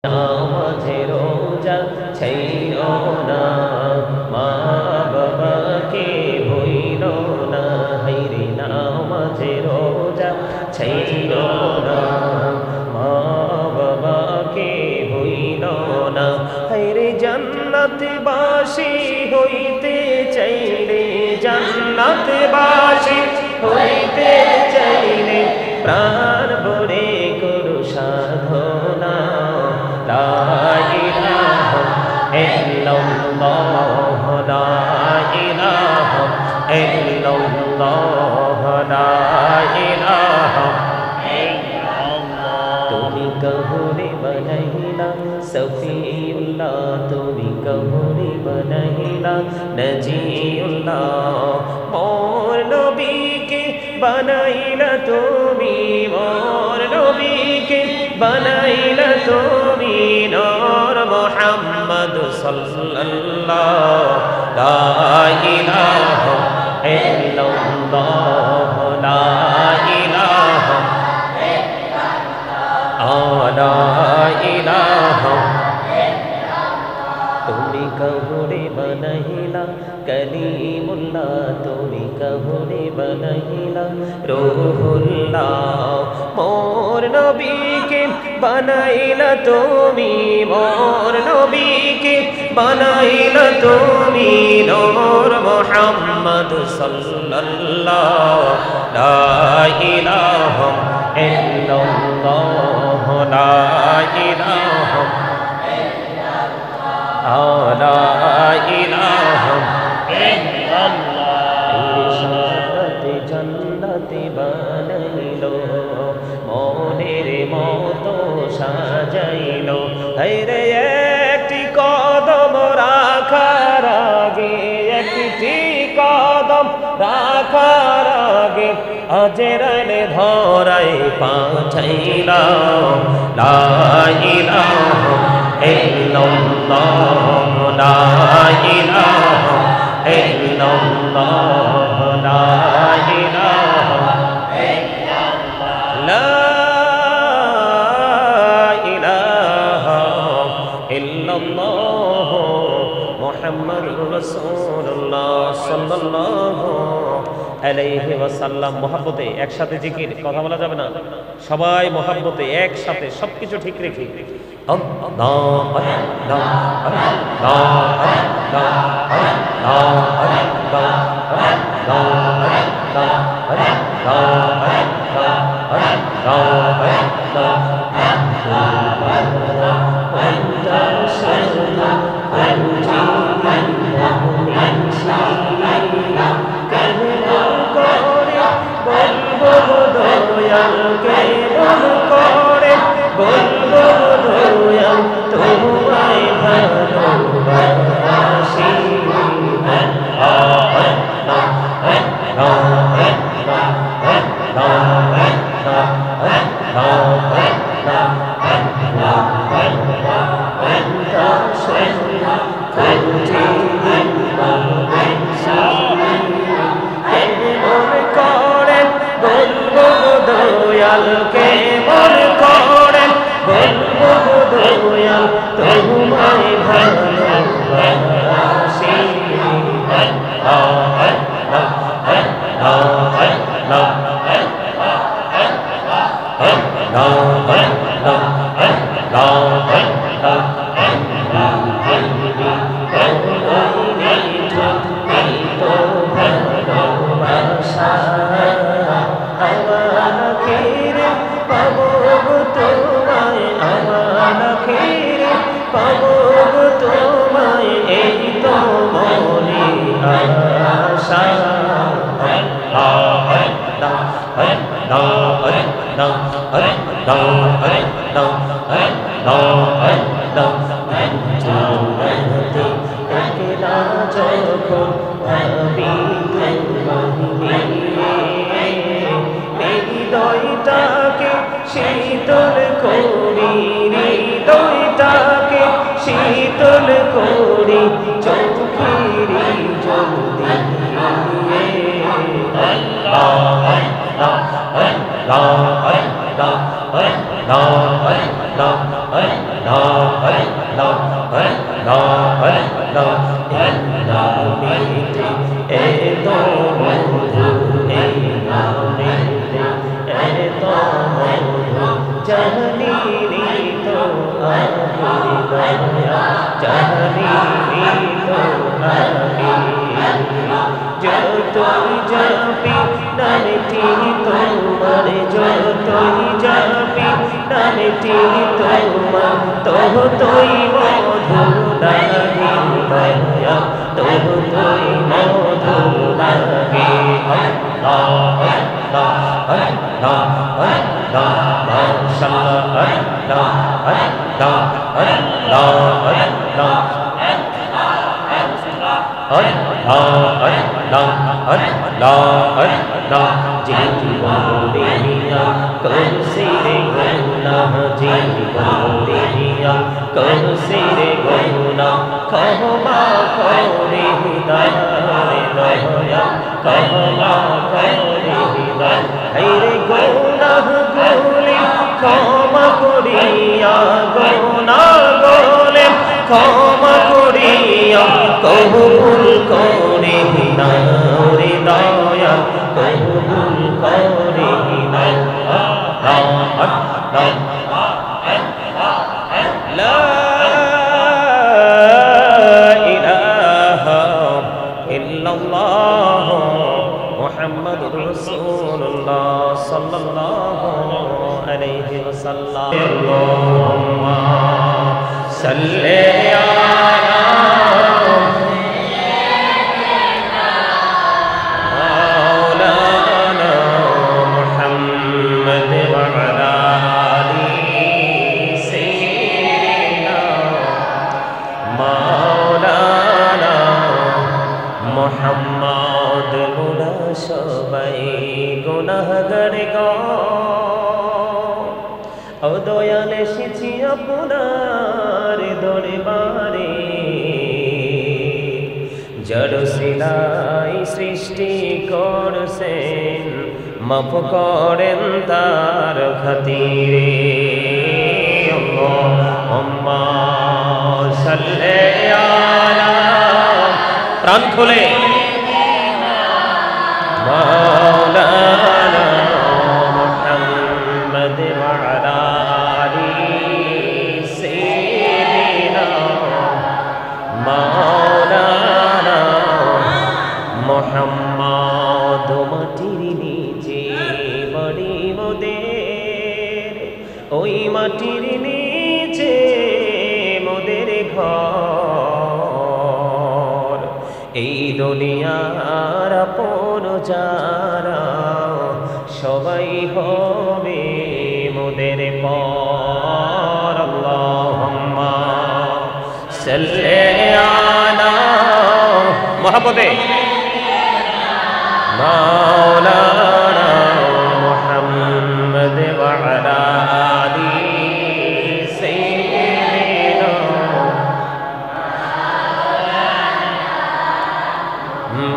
নামাজে রোজা ছাইরো না, মা বাবাকে ভুইলো না। হায়রে নামাজে রোজা ছাইরো না, মা বাবাকে ভুইলো না। হায়রে জান্নাতবাসী হইতে চাইলে, জান্নাতবাসী হইতে চাইলে প্রাণ ভরে করো সাধনা। লা ইলাহা ইল্লাল্লাহ, লা ইলাহা ইল্লাল্লাহ, লা ইলাহা ইল্লাল্লাহ। তুমি কবরে বানাইলা সফিউল্লাহ, তুমি কবরে বানাইলা নজিউল্লাহ। মোর নবীকে বানাইলা তুমি, মোর নবীকে বানাইলা তুমি নূর মুহাম্মদ সাল্লাল্লাহু। লা ইলাহা ইল্লাল্লাহ, লা ইলাহা ইল্লাল্লাহ, লা ইলাহা। তুমি কবরে বানাইলা কলিমুল্লাহ, তুমি কবরে বানাইলা রূহুল্লাহ। মোর নবীকে বানাইলা তুমি, মোর নবীকে বানাইলা তুমি নূর মুহাম্মদ সাল্লাল্লাহু। লা ইলাহা ইল্লাল্লাহ, লা ইলাহা লা ইলাহা ইল্লাল্লাহ। জান্নাতে বানাইলো, মনের মতো সাজাইলো। হায়রে একটি কদম রাখার আগে, একটি কদম রাখার আগে আজরাইল ধরাই পাঠাইলা। লা ইলাহা ইল্লাল্লাহ, লা ইলাহা ইল্লাল্লাহ, লা ইলাহা ইল্লাল্লাহ, লা ইলাহা ইল্লাল্লাহ মুহাম্মাদুর রাসূলুল্লাহ সাল্লাল্লাহু আলাইহি ওয়াসাল্লাম। মহব্বতে একসাথে জিকির, কথা বলা যাবে না, সবাই মহব্বতে একসাথে সবকিছু ঠিক রেখে আল্লাহ আল্লাহ আল্লাহ আল্লাহ আল্লাহ হৃদয়টাকে শীতল করি, হৃদয়টাকে শীতল করি চোখের জল দিয়ে। আল্লাহ আল্লাহ আল্লাহ আল্লাহ আল্লাহ আল্লাহ যতই যাবি নামটি তোমার, যতই যাবি নামটি তোমার, ততই মধু লাগে দয়া, ততই মধু লাগে। আল্লাহ আল্লাহ আল্লাহ আল্লাহ মাশাআল্লাহ আল্লাহ আল্লাহ আল্লাহ আল্লাহ জীবনিয়া কৌশিরে গুনা, জীবনিয়া কৌশিরে গুনা, ক্ষমা করে হৃদয় দয়া, ক্ষমা করে হৃদয় রে গুনা গুলি ক্ষমা করিয়া, গুনা গলে ক্ষমা করিয়া কবুল করে নাও রে দয়া, কবুল করে নাও। লা ইলাহা ইল্লাল্লাহ মুহাম্মাদুর রাসূলুল্লাহ সাল্লাল্লাহু আলাইহি ওয়াসাল্লাম। আল্লাহুম্মা সাল্লি আলা মাওলানা মুহাম্মদ ওয়া আলা আলি সাইয়্যিদিনা মাওলানা মুহাম্মদ। মোরা সবাই গুনাহগার গো, ও দয়াল এসেছি আপনার দরবারে, জড় সিলাই সৃষ্টি করছেন, মাফ করেন তার খাতিরে। আল্লাহুম্মা সাল্লি আলা, প্রাণ খুলে মাওলানা মুহাম্মদ ওয়া আলা আলি সাইয়্যিদিনা মাওলানা মুহাম্মদ। মাটির নিচে বাড়ি মোদের, ওই মাটির নিচে মোদের ঘর, এই দুনিয়ার আপন যারা সবাই হবে মোদের পর। আল্লাহুম্মা সাল্লি আলা মুহাম্মদে মাওলানা মুহাম্মদ ওয়া আলা আলি সাইয়্যিদিনা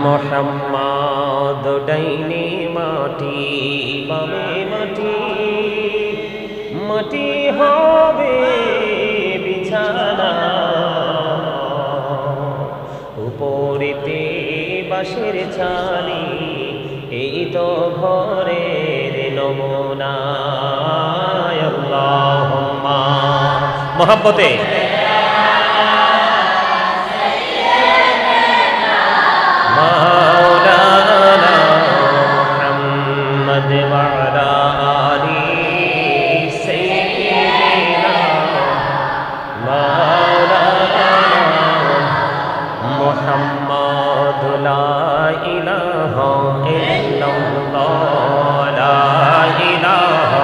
মুহাম্মদ। ডাইনে মাটি বামে মাটি, মাটি হবে বিছানা, উপরেতে বাঁশের ছানি, এই তো ঘরের নমুনা। আল্লাহুম্মা মুহাব্বতে মাওলানা মুহাম্মদ ওয়া আলা আলি সাইয়্যিদিনা মাওলানা মুহাম্মদ। লা ইলাহা ইল্লাল্লাহ, লা ইলাহা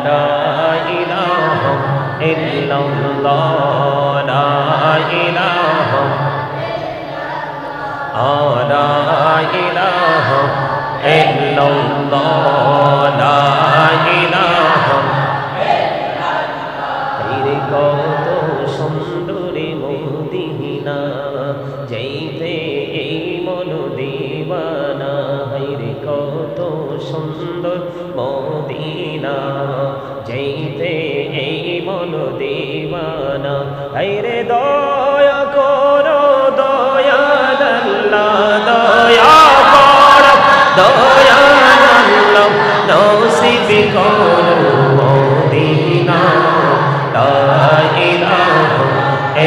লা ইলাহা ইল্লাল্লাহ, লা ইলাহা লা ইলাহা ইল্লাল্লাহ, লা ইলাহা। রে কত সুন্দরী মদিনা, যাইতে এই মন দিওয়ানা, রে কত সুন্দর মদিনা, যাইতে মন দিওয়ানা হায়রে দয়া করো দয়াল আল্লাহ দয়া করো দয়াল আল্লাহ নসিব করো মদিনা লা ইলাহা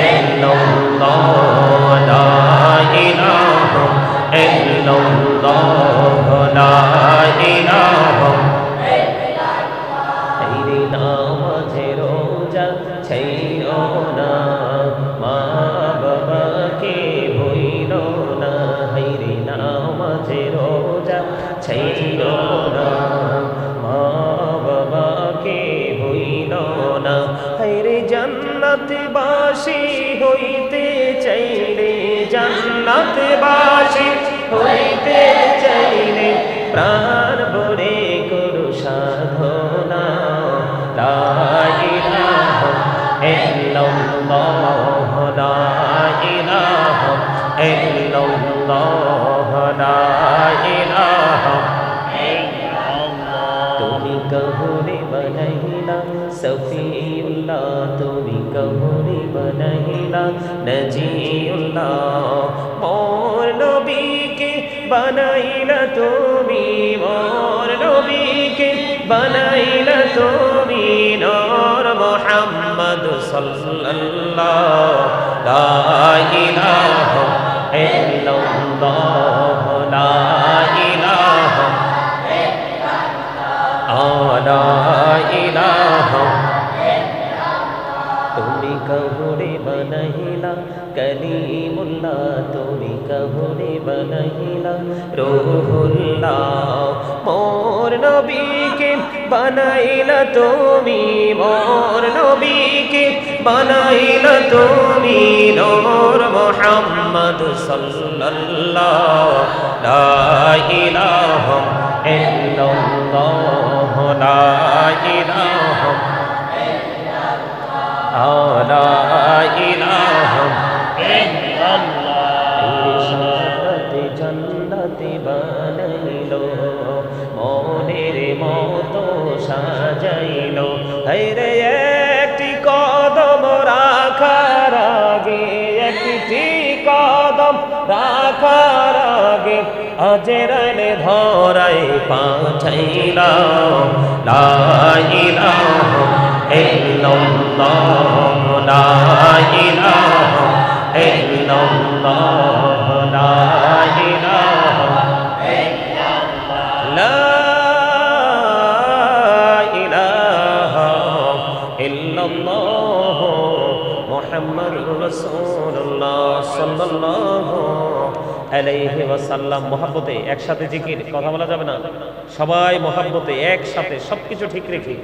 ইল্লাল্লাহ লা ইলাহা ইল্লাল্লাহ লা ইলাহা হায়রে নামাজে রোজা ছাইরো না মা বাবাকে ভুইলো না হায়রে নামাজে রোজা ছাইরো না মা বাবাকে ভুইলো না হায়রে জান্নাতবাসী হইতে চাইলে জান্নাতবাসী হইতে চাইলে প্রাণ ভরে করো সাধনা লা ইলাহা ইল্লাল্লাহ লা ইলাহা ইল্লাল্লাহ লা ইলাহা তুমি কহুরে বনাইলা সফিউল্লাহ তুমি কহুরে বনাইলা নজিউল্লাহ মোর নবীকে বনাইলা তুমি মোর নবীকে বনাইলা তুমি নূর মুহাম্মদ সাল্লাল্লাহ লা ইলাহা ইল্লাল্লাহ লা ইলাহা লা ইলাহা তুমি কহুরে বনাইলা কলিমুল্লাহ তুমি কহুরে বনাইলা রূহুল্লাহ মোর নবীকে বনাইলা তুমি মোর নবীকে বনাইলা তুমি নূর মুহাম্মদ সাল্লাল্লাহ লা ইলাহা ইল্লাল্লাহ লা ইলাহা লা ইলাহা ইল্লাল্লাহ জান্নাতে বানাইলো মনের মতো সাজাইলো হায়রে একটি কদম রাখার আগে একটি কদম রাখার আগে আজরাইলে ধরায় পাঠাইলা লা ইলাহা ইল্লাল্লাহ লা ইলাহা ইল্লাল্লাহ লা ইলাহা লা ইলাহা ইল্লাল্লাহ মুহাম্মাদুর রাসূলুল্লাহ সাল্লাল্লাহু আলাইহি ওয়াসাল্লাম। মহব্বতে একসাথে জিকির, কথা বলা যাবে না, সবাই মহব্বতে একসাথে সবকিছু ঠিক রেখে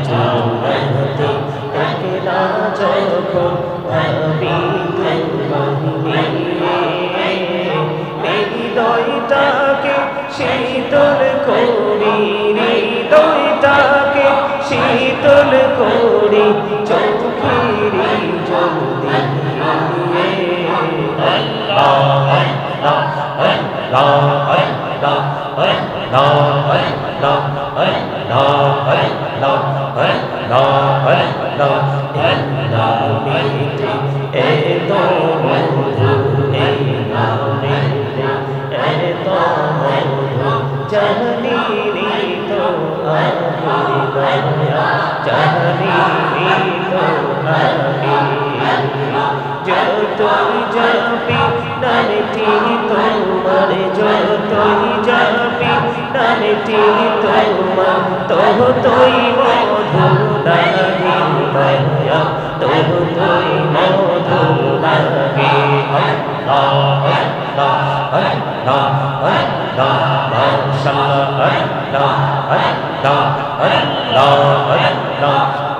চঞ্চলতি একলা যখন ভাবি হৃদয়টাকে শীতল করি, হৃদয়টাকে শীতল করি চোখেরি জল দিয়ে। আল্লাহ আল্লাহ আল্লাহ আল্লাহ আল্লাহ আল্লাহ আল্লাহ আল্লাহ আল্লাহ আল্লাহ এই নামেতে এত মধু, এই নামেতে এত মধু জানিনি তো আগে দয়া, জানিনি তো আগে। যতই যাবি নামটি তোমার, যতই যাবি নামটি তোমার, ততই মধু লাগে দয়া, ততই মধু লাগে। আল্লাহ আল্লাহ আল্লাহ আল্লাহ মাশাআল্লাহ আল্লাহ আল্লাহ আল্লাহ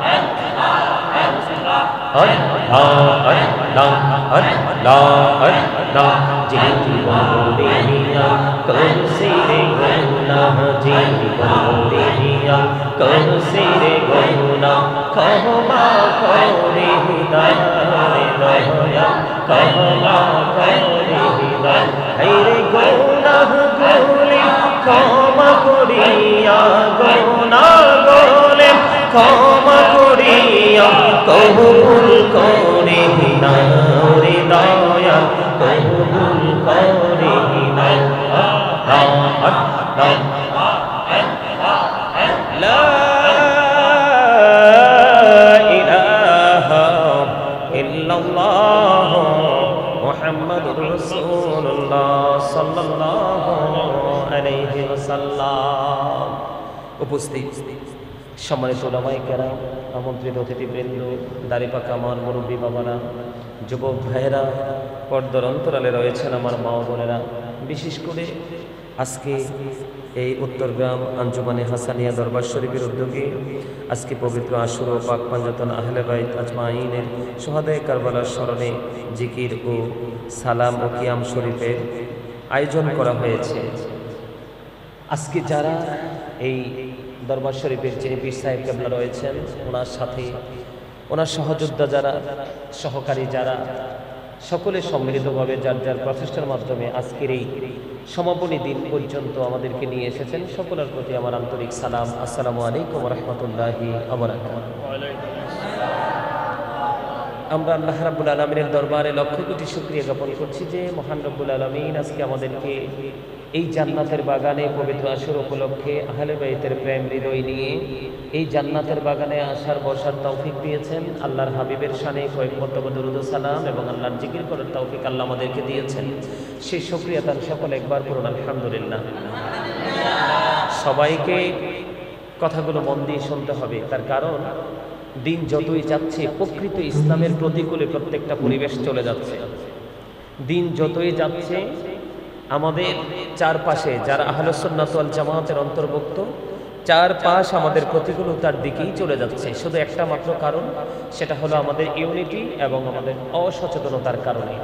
আল্লাহ জীবনিয়া কৌশি রে গুনা, জীবনিয়া কৌশি রে গুনা, ক্ষমা করে দারে দয়া, ক্ষমা করে দারে গুনাহ গুলি ক্ষমা করিয়া, গুনাহ গুলি ক্ষমা করিয়া কবুল করে নাও রে দয়া, কবুল করে নাও। লা ইলাহা ইল্লাল্লাহ মুহাম্মাদুর রাসূলুল্লাহ সাল্লাল্লাহু আলাইহি ওয়াসাল্লাম। উপস্থিত সম্মানিত ওলামায়ে কেরাম, আমন্ত্রিত অতিথিবৃন্দ, দাড়িপাকা আমার মুরব্বী বাবারা, যুবক ভাইয়েরা, পর্দার অন্তরালে রয়েছেন আমার মা ও বোনেরা, বিশেষ করে আজকে এই উত্তরগ্রাম আঞ্জুমানে হাসানিয়া দরবার শরীফের উদ্যোগে আজকে পবিত্র আশুরা ও পাক পাঞ্জাতন আহলে বাইত আজমাইনের শুহাদায়ে কারবালার স্মরণে জিকির ও সালাম ও কিয়াম শরীফের আয়োজন করা হয়েছে। আজকে যারা এই দরবার শরীফের যিনি পীর সাহেব কেবলা রয়েছেন, ওনার সাথে ওনার সহযোদ্ধা যারা, সহকারী যারা, সকলে সম্মিলিতভাবে যার যার প্রচেষ্টার মাধ্যমে আজকের এই সমাপনী দিন পর্যন্ত আমাদেরকে নিয়ে এসেছেন, সকলের প্রতি আমার আন্তরিক সালাম। আসসালামু আলাইকুম ওয়া রাহমাতুল্লাহি ওয়া বারাকাতুহু। আমরা আল্লাহ রাব্বুল আলামিনের দরবারে লক্ষ কোটি শুকরিয়া জ্ঞাপন করছি যে মহান রব্বুল আলামিন আজকে আমাদেরকে এই জান্নাতের বাগানে পবিত্র আশুরা উপলক্ষে আহলে বাইতের প্রেম হৃদয় নিয়ে এই জান্নাতের বাগানে আসার বসার তৌফিক দিয়েছেন। আল্লাহর হাবিবের শানে কয়েক মর্তবা দরুদ ও সালাম এবং আল্লাহর জিকির করার তৌফিক আল্লাহ আমাদেরকে দিয়েছেন। সেই শুকরিয়া তার সকল একবার করুন আলহামদুলিল্লাহ। সবাইকে কথাগুলো মন দিয়ে শুনতে হবে, তার কারণ দিন যতই যাচ্ছে প্রকৃত ইসলামের প্রতিকূলে প্রত্যেকটা পরিবেশ চলে যাচ্ছে। দিন যতই যাচ্ছে আমাদের চারপাশে যারা আহলুস সুন্নাত ওয়াল জামাতের অন্তর্ভুক্ত, চারপাশ আমাদের প্রতিকূলতার দিকেই চলে যাচ্ছে। শুধু একটা মাত্র কারণ, সেটা হলো আমাদের ইউনিটি এবং আমাদের অসচেতনতার কারণে।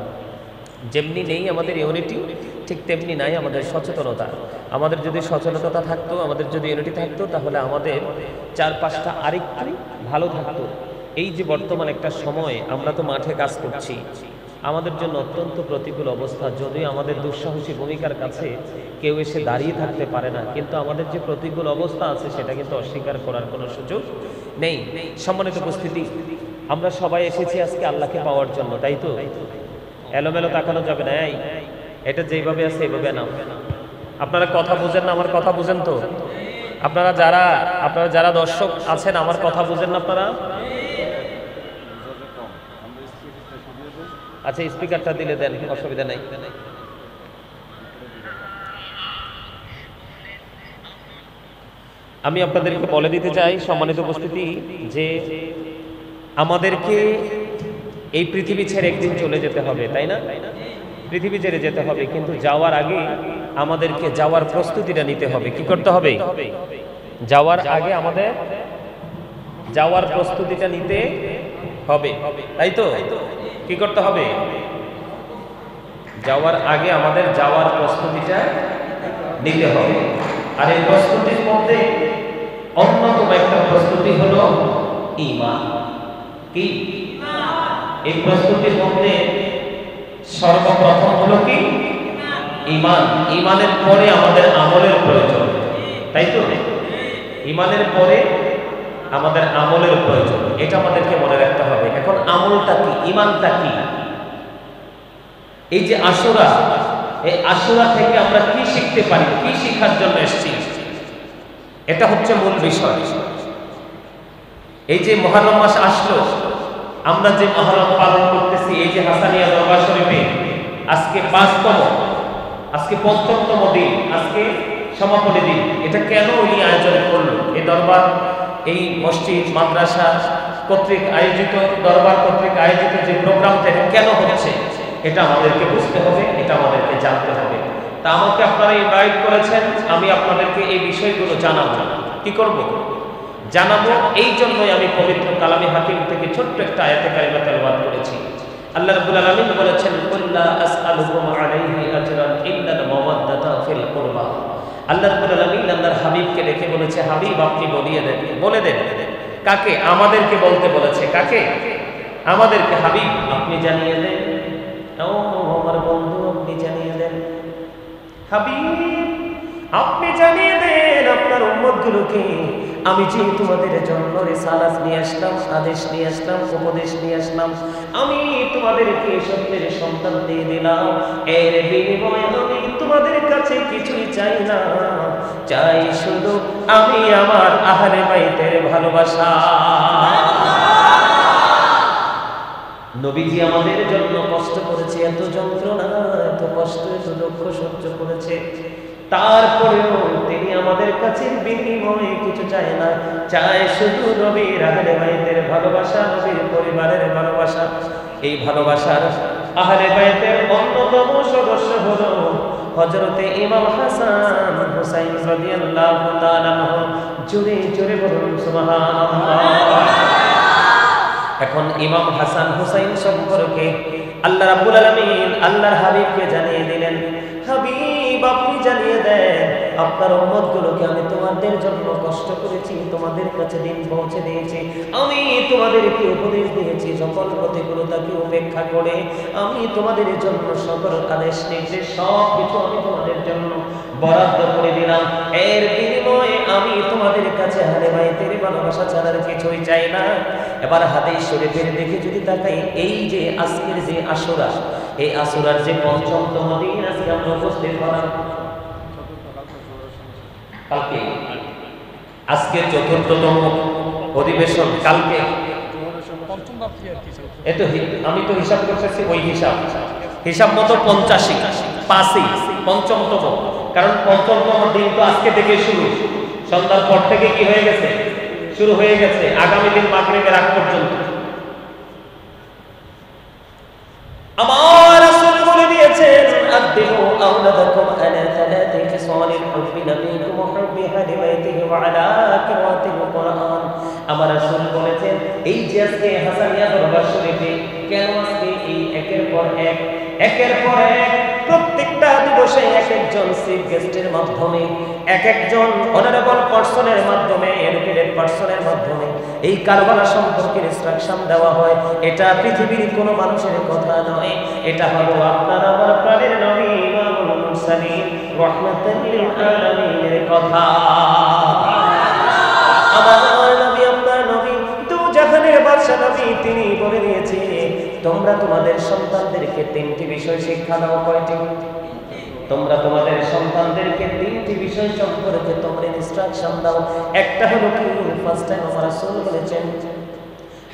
যেমনি নেই আমাদের ইউনিটি, ঠিক তেমনি নাই আমাদের সচেতনতা। আমাদের যদি সচেতনতা থাকতো, আমাদের যদি ইউনিটি থাকতো, তাহলে আমাদের চারপাশটা আরেকটু ভালো থাকতো। এই যে বর্তমান একটা সময় আমরা তো মাঠে কাজ করছি, আমাদের জন্য অত্যন্ত প্রতিকূল অবস্থা। যদিও আমাদের দুঃসাহসী ভূমিকার কাছে কেউ এসে দাঁড়িয়ে থাকতে পারে না, কিন্তু আমাদের যে প্রতিকূল অবস্থা আছে সেটা কিন্তু অস্বীকার করার কোনো সুযোগ নেই। সম্মানিত উপস্থিতি, আমরা সবাই এসেছি আজকে আল্লাহকে পাওয়ার জন্য, তাই তো? এলোমেলো তাকানো যাবে না, এটা যেভাবে আছে এইভাবে না। আপনারা কথা বুঝেন না? আমার কথা বুঝেন তো? আপনারা যারা দর্শক আছেন আমার কথা বুঝেন না আপনারা? আচ্ছা, স্পিকারটা দিলে দেন, অসুবিধা নাই। আমি আপনাদেরকে বলে দিতে চাই সম্মানিত উপস্থিতি যে আমাদেরকে এই পৃথিবী ছেড়ে একদিন চলে যেতে হবে, তাই না? পৃথিবী ছেড়ে যেতে হবে, কিন্তু যাওয়ার আগে আমাদেরকে যাওয়ার প্রস্তুতিটা নিতে হবে। কি করতে হবে? যাওয়ার আগে আমাদের যাওয়ার প্রস্তুতিটা নিতে হবে, তাই তো? কি করতে হবে? যাওয়ার আগে আমাদের যাওয়ার প্রস্তুতিটা নিতে হবে। আর এই প্রস্তুতির মধ্যে অন্যতম একটা প্রস্তুতি হলো ঈমান। কি? এই প্রস্তুতির মধ্যে সর্বপ্রথম হলো কি? ঈমান। ঈমানের পরে আমাদের আমলের প্রয়োজন, তাই তো? ঈমানের পরে আমাদের আমলের প্রয়োজন, এটা আমাদেরকে মনে রাখতে হবে। এখন আমলটা কি, ঈমানটা কি? এই যে আশুরা, এই আশুরা থেকে আমরা কি শিখতে পারি, কি শিক্ষার জন্য এসেছি, এটা হচ্ছে মূল বিষয়। এই যে মুহররম মাস আসলো, আমরা যে মুহররম পালন করতেছি, এই যে হাসানিয়া দরবার শরীফে আজকে ৫তম, আজকে ৫ম দিন, আজকে সমাপনী দিন। এটা কেন উনি আয়োজন করলো? এই দরবার, এই মসজিদ মাদ্রাসা কর্তৃক আয়োজিত, দরবার কর্তৃক আয়োজিত যে প্রোগ্রামটা, এটা কেন হচ্ছে, এটা আমাদেরকে বুঝতে হবে, এটা আমাদেরকে জানতে হবে। তা আমাকে আপনারা ইনভাইট করেছেন, আমি আপনাদেরকে এই বিষয়গুলো জানাবো। কি করব? জানাবো। এই জন্যই আমি পবিত্র কালামে হাকিম থেকে ছোট্ট একটা আয়াতে কারিমা তেলাওয়াত করেছি। আল্লাহ রাব্বুল আলামিন বলেছেন, কুল্লা আসআলুকুম আলাইহি আজরান ইল্লাল মাওয়াদ্দাতা ফিল কুরবা। আল্লাহ রাব্বুল আলামিন আল্লাহর হাবিবকে ডেকে বলেছে, হাবিব আপনি বলে দেন। কাকে? আমাদেরকে বলতে বলেছে। কাকে? আমাদেরকে। হাবিব আপনি জানিয়ে দেন, ও আমার বন্ধু আপনি জানিয়ে দেন, হাবিব আপনি জানিয়ে দেন আপনার উম্মতগুলোকে, আমি যে তোমাদের জন্য রিসালাত নিয়ে আসলাম, আদেশ নিয়ে আসলাম, উপদেশ নিয়ে আসলাম, আমি তোমাদেরকে সত্যের সন্তান দিয়ে দিলাম। এর বিনিময়ে আমি তোমাদের কাছে কিছুই চাই না, চাই শুধু আমি আমার আহলে বাইতের ভালোবাসা। নবীজি আমাদের জন্য কষ্ট করেছে, এত যন্ত্রণা, এত কষ্ট, এত দুঃখ সহ্য করেছে, তারপরেও তিনি আমাদের কাছে বিনিময়ে কিছু চায় না, চায় শুধু নবীর আহলে বাইতের ভালোবাসা, নবীর পরিবারের ভালোবাসা। এই ভালোবাসার আহলে বাইতের অন্যতম সদস্য হলো হযরতে ইমাম হাসান হুসাইন রাদিয়াল্লাহু তাআলা আনহু। জোরে জোরে বলুন সুবহানাল্লাহ। এখন ইমাম হাসান হুসাইন সম্পর্কে আল্লাহ রাব্বুল আলামিন আল্লাহর হাবিবকে জানিয়ে দিলেন, হাবিব আপনি জানিয়ে দেন আপনার উম্মতগুলোকে আমি তোমাদের জন্য কষ্ট করেছি, তোমাদের কাছে দিন পৌঁছে দিয়েছি, আমি তোমাদেরকে উপদেশ দিয়েছি, সকল প্রতিকূলতাকে উপেক্ষা করে আমি তোমাদের জন্য সকল আদেশ নির্দেশ সব কিছু আমি তোমাদের জন্য বরাদ্দ করে দিলাম। এর বিনিময়ে আমি তোমাদের কাছে আহলে বাইতের ভালোবাসা ছাড়ার কিছুই চাই না। এবার হাদিস শরীফের দিকে যদি তাকাই, এই যে আজকের যে আশুরা, এই আশুরার যে ৫ম দিন আজকে আমরা উপস্থিত হলাম, কালকে আজকে ৪র্থতম অধিবেশন, কালকে এতো আমি তো হিসাব করতেছি, ওই হিসাব মতো ৮৫, ৫ই ৫ম, কারণ ৫ম দিন তো আজকে থেকে শুরু, সন্ধ্যার পর থেকে কি হয়ে গেছে, শুরু হয়ে গেছে, আগামী দিন মাগরিবের আগ পর্যন্ত। আমার রাসূল বলে দিয়েছেন, আদিবু আওলাদাকুম আলা সালাতি খিসালিল হুব্বি নবীকুম ওয়া হুব্বি আহলি বাইতিহি ওয়া আলা কিরাতিল কুরআন। আমার রাসূল বলেছেন, এই যে আজকে হাসানিয়া দরবার শরীফে কেন আজকে এই একের পর এক প্রত্যেকটা দিবসে এক একজন চিফ গেস্টের মাধ্যমে, এক একজন অনারেবল পারসনের মাধ্যমে, এডুকেটেড পারসনের মাধ্যমে এই কারবালা সম্পর্কে ইনস্ট্রাকশন দেওয়া হয়। এটা পৃথিবীর কোনো মানুষের কথা নয়, এটা হলো আপনার আমার প্রাণের নবী ইমামুল মুরসালিন রাহমাতাল লিল আলামিনের কথা। আমার নবী, আপনার নবী, দু জাহানের বাদশা নবী, তিনি বলে দিয়েছে, তোমরা তোমাদের সন্তানদেরকে ৩টি বিষয় শিক্ষা দাও। কয়টি? তোমরা তোমাদের সন্তানদেরকে ৩টি বিষয় সম্পর্কে তোমরা ইনস্ট্রাকশন দাও। একটা হলো কি, ফার্স্ট টাইম আমার রাসূল বলেছেন,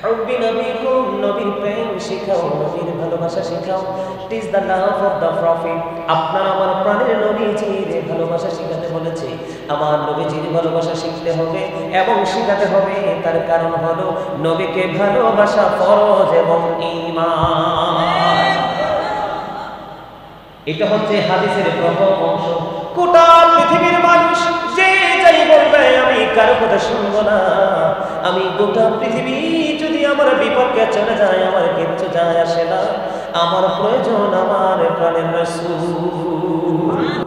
হুব্বি নবীকুম, নবীর প্রেম শিখাও, নবীর ভালোবাসা শিখাও। It is the love of the profit. আপনার আমার প্রাণের নবীজির ভালোবাসা শিখাতে বলেছে। আমার নবীজির ভালোবাসা শিখতে হবে এবং শিখাতে হবে, তার কারণ হলো নবীকে ভালোবাসা ফরজ এবং ঈমান। এটা হচ্ছে হাদিসের প্রথম অংশ। গোটা পৃথিবীর মানুষ যে যাই বলবে আমি কারো কথা শুনবো না। আমি গোটা পৃথিবী যদি আমার বিপক্ষে চলে যায় আমার কিচ্ছু যায় আসে না। আমার প্রয়োজন আমার প্রাণের রাসূল।